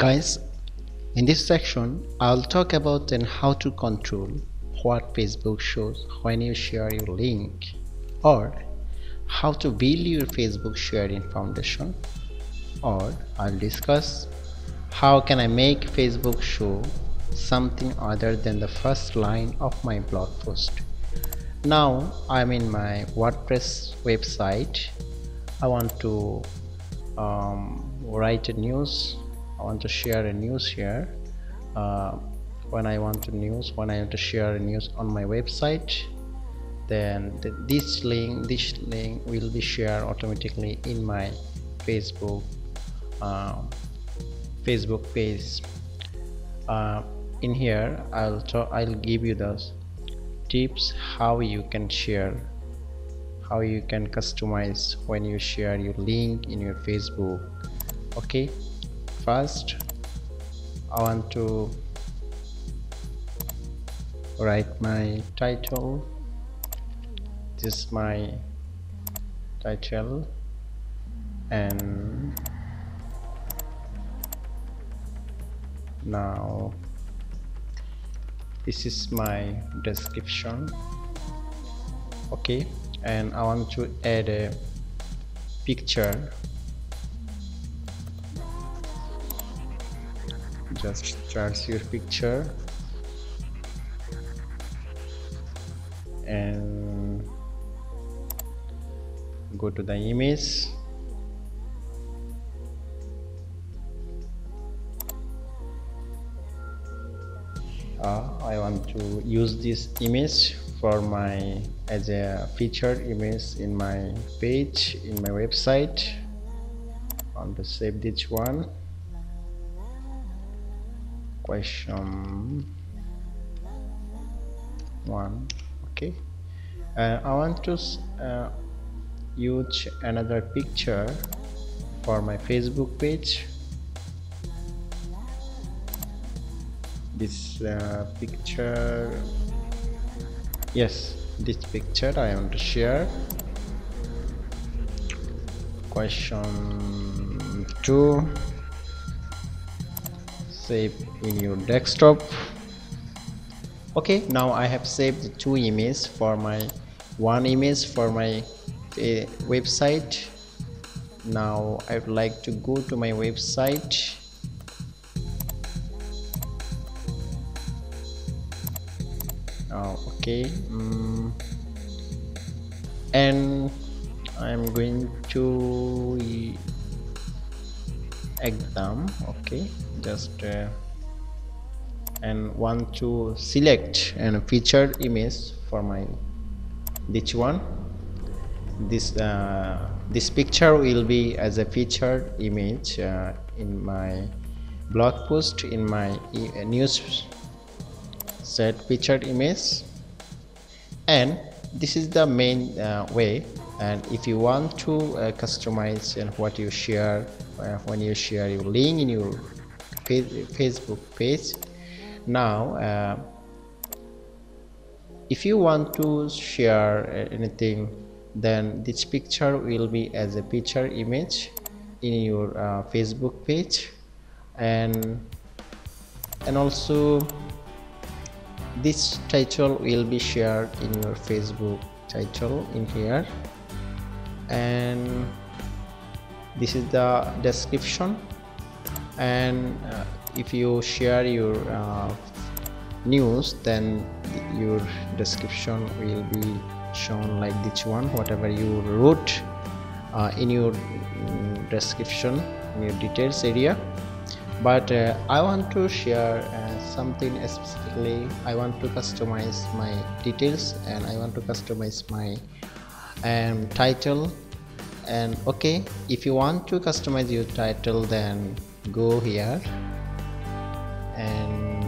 Guys, in this section I'll talk about then how to control what Facebook shows when you share your link, or how to build your Facebook sharing foundation, or I'll discuss how can I make Facebook show something other than the first line of my blog post. Now I'm in my WordPress website. I want to write a news. I want to share a news here. When I want to share a news on my website, then this link will be shared automatically in my Facebook page. In here I'll give you the tips how you can share, how you can customize when you share your link in your Facebook. Okay, first I want to write my title. This is my title, and now this is my description. Okay, and I want to add a picture. Just choose your picture and go to the image. I want to use this image for my as a featured image in my page, in my website. I want to save this one. Question 1. Okay, I want to use another picture for my Facebook page. This picture, yes, this picture I want to share. Question 2. Save in your desktop. Okay, now I have saved the 2 images for my one image for my website. Now I would like to go to my website. Okay, and I'm going to exam. Okay, just and want to select and featured image for my this one. This picture will be as a featured image in my blog post, in my news set featured image, and this is the main way. And if you want to customize and what you share when you share your link in your Facebook page, now if you want to share anything, then this picture will be as a picture image in your Facebook page, and also this title will be shared in your Facebook title in here, and this is the description. And if you share your news, then your description will be shown like this one, whatever you wrote in your description, in your details area. But I want to share something specifically. I want to customize my details, and I want to customize my title. And okay, if you want to customize your title, then go here and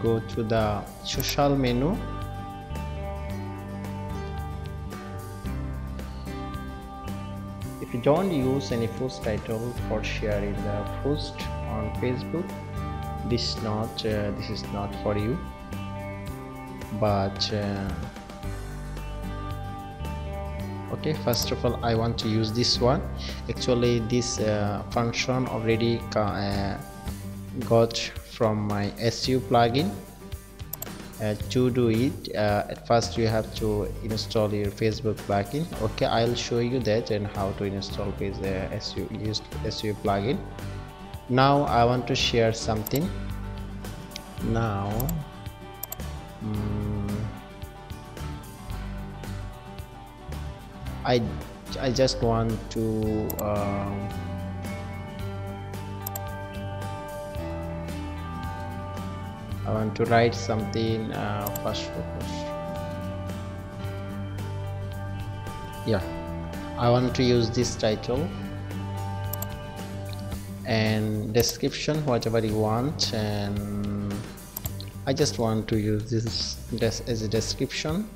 go to the social menu. If you don't use any post title for sharing the post on Facebook, this is not for you. But Okay, first of all I want to use this one. Actually this function already got from my SEO plugin. To do it, at first you have to install your Facebook plugin. Okay, I'll show you that and how to install Yoast SEO plugin. Now I want to share something. Now I just want to I want to write something first. Yeah, I want to use this title and description, whatever you want, and I just want to use this as a description.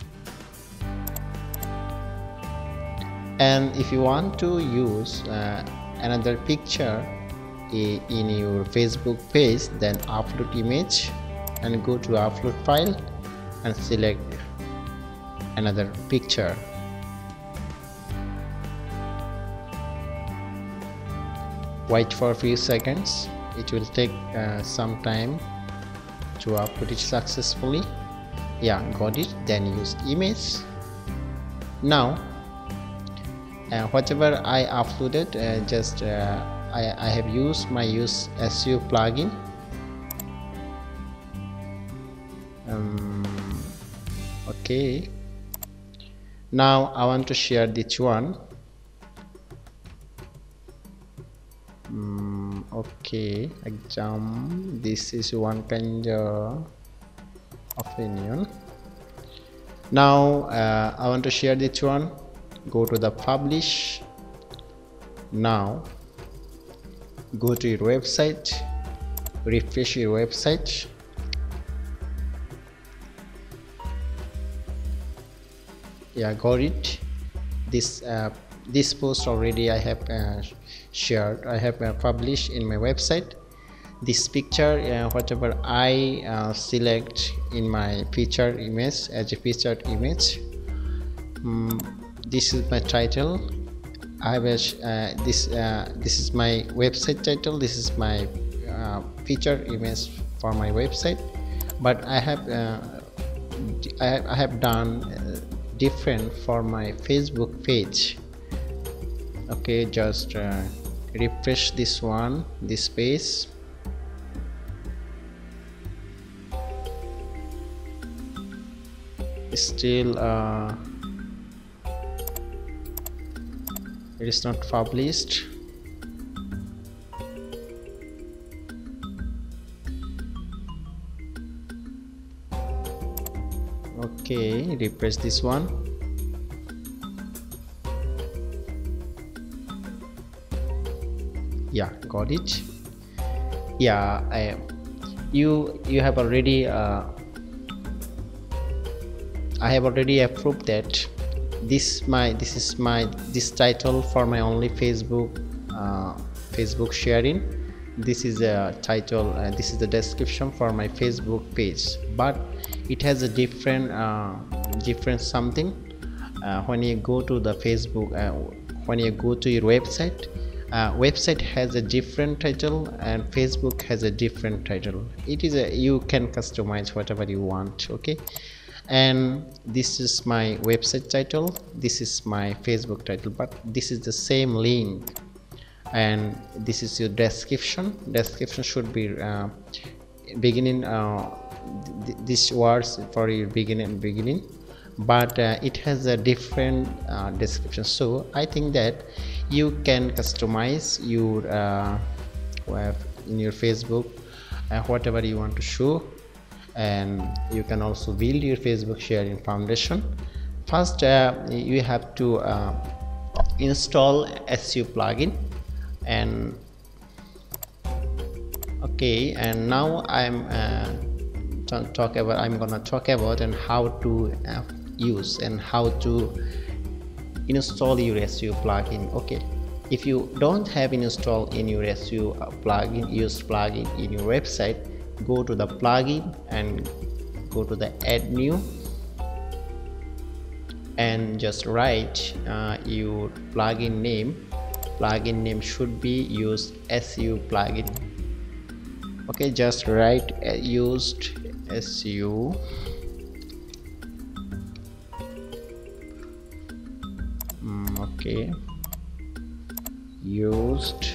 And if you want to use another picture in your Facebook page, then upload image and go to upload file and select another picture. Wait for a few seconds, it will take some time to upload it successfully. Yeah, got it. Then use image. Now whatever I uploaded, I have used my Yoast SEO plugin. Okay, now I want to share this one. Okay, exam, this is one kind of opinion. Now I want to share this one. Go to the publish. Now go to your website, refresh your website. Yeah, got it. This post already I have shared, I have published in my website. This picture, whatever I select in my featured image as a featured image, this is my title. I have this is my website title. This is my featured image for my website, but I have done different for my Facebook page. Okay, just refresh this one, this page. Still it is not published. Okay, refresh this one. Yeah, got it. Yeah, you have already I have already approved that this title for my only Facebook sharing. This is a title, this is the description for my Facebook page, but it has a different something when you go to the Facebook, when you go to your website. Website has a different title and Facebook has a different title. It is you can customize whatever you want. Okay, and this is my website title, this is my Facebook title, but this is the same link, and this is your description. Description should be beginning these words for your beginning, but it has a different description. So I think that you can customize your in your Facebook whatever you want to show, and you can also build your Facebook sharing foundation. First you have to install SEO plugin, and okay, and now I'm gonna talk about and how to use and how to install your SEO plugin. Okay, if you don't have installed in your SEO plugin, Yoast plugin in your website, go to the plugin and go to the add new, and just write your plugin name. Plugin name should be Yoast SEO plugin. Okay, just write Yoast SEO. Okay, Yoast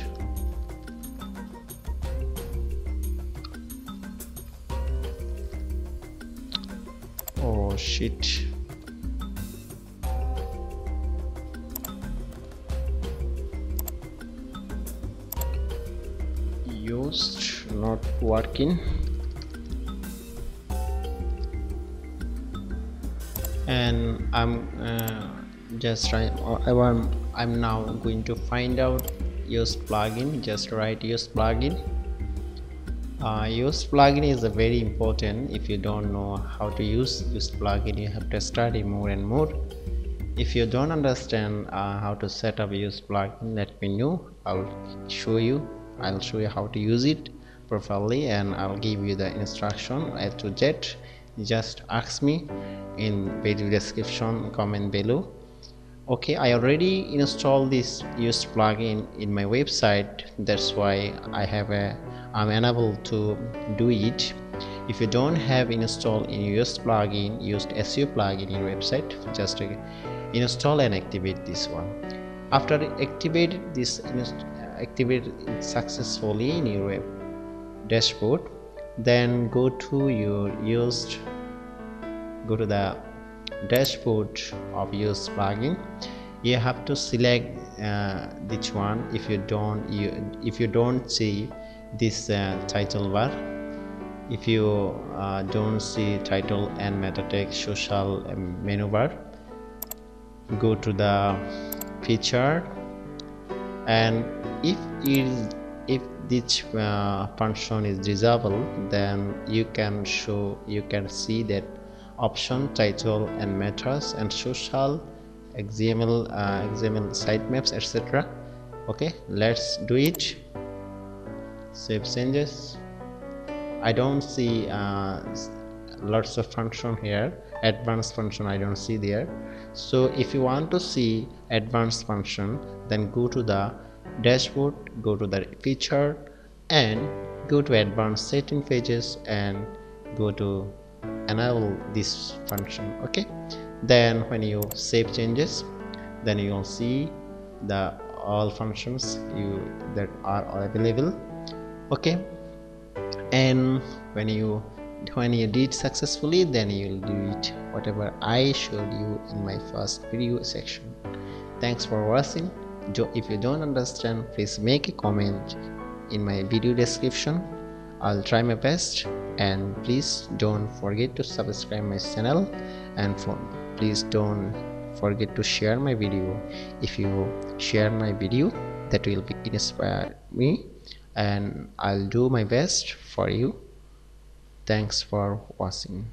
oh shit, Yoast not working. And I'm now going to find out Yoast plugin. Just write Yoast plugin. Yoast plugin is a very important. If you don't know how to use Yoast plugin, you have to study more and more. If you don't understand how to set up Yoast plugin, let me know. I'll show you how to use it properly, and I'll give you the instruction A to Z. Just ask me in video description, comment below. Okay, I already installed this Yoast plugin in my website. That's why I'm unable to do it. If you don't have installed in Yoast plugin, Yoast SEO plugin in your website, just install and activate this one. After activate it successfully in your web dashboard, then go to the dashboard of Yoast plugin. You have to select this one. If you don't see this title bar, if you don't see title and meta text social menu bar, go to the feature, and if this function is disabled, then you can see that option title and metas and social XML sitemaps, etc. Okay, let's do it. Save changes. I don't see lots of function here. Advanced function I don't see there. So if you want to see advanced function, then go to the dashboard, go to the feature, and go to advanced setting pages and go to enable this function. Okay, then when you save changes, then you will see the all functions that are available. Okay, and when you did successfully, then you'll do it whatever I showed you in my first video section. Thanks for watching. If you don't understand, please make a comment in my video description. I'll try my best, and please don't forget to subscribe my channel, and please don't forget to share my video. If you share my video, that will inspire me, and I'll do my best for you. Thanks for watching.